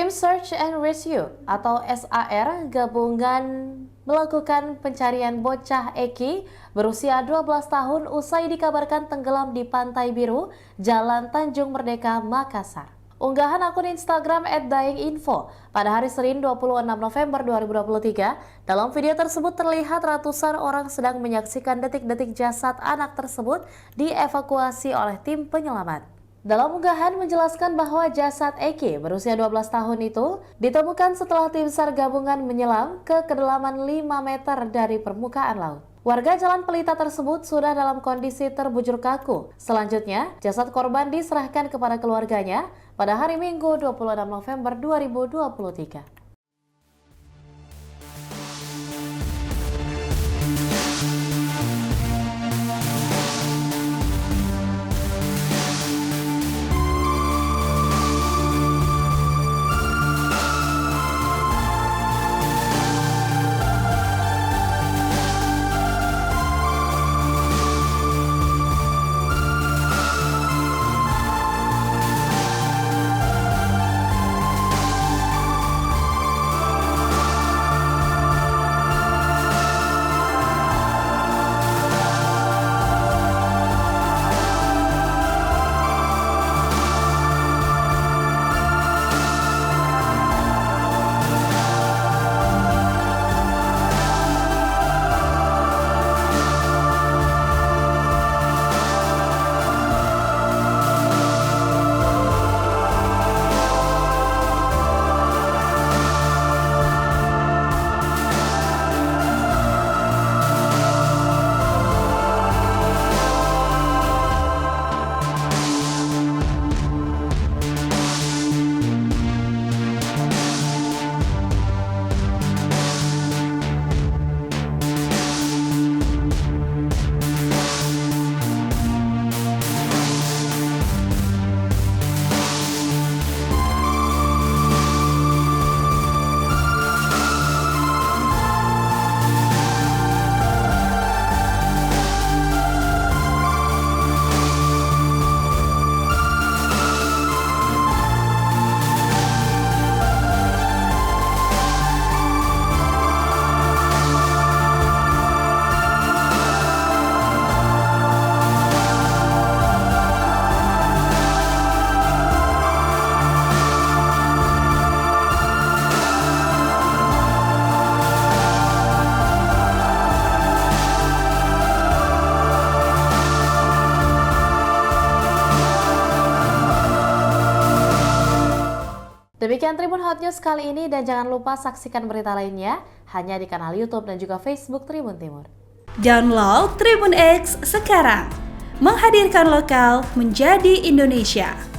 Tim Search and Rescue atau SAR gabungan melakukan pencarian bocah Eki berusia 12 tahun usai dikabarkan tenggelam di Pantai Biru, Jalan Tanjung Merdeka, Makassar. Unggahan akun Instagram @dyinginfo pada hari Senin 26 November 2023, dalam video tersebut terlihat ratusan orang sedang menyaksikan detik-detik jasad anak tersebut dievakuasi oleh tim penyelamat. Dalam unggahan menjelaskan bahwa jasad Eki berusia 12 tahun itu ditemukan setelah tim SAR gabungan menyelam ke kedalaman 5 meter dari permukaan laut. Warga Jalan Pelita tersebut sudah dalam kondisi terbujur kaku. Selanjutnya, jasad korban diserahkan kepada keluarganya pada hari Minggu 26 November 2023. Demikian Tribun Hot News kali ini, dan jangan lupa saksikan berita lainnya hanya di kanal YouTube dan juga Facebook Tribun Timur. Download Tribun X sekarang, menghadirkan lokal menjadi Indonesia.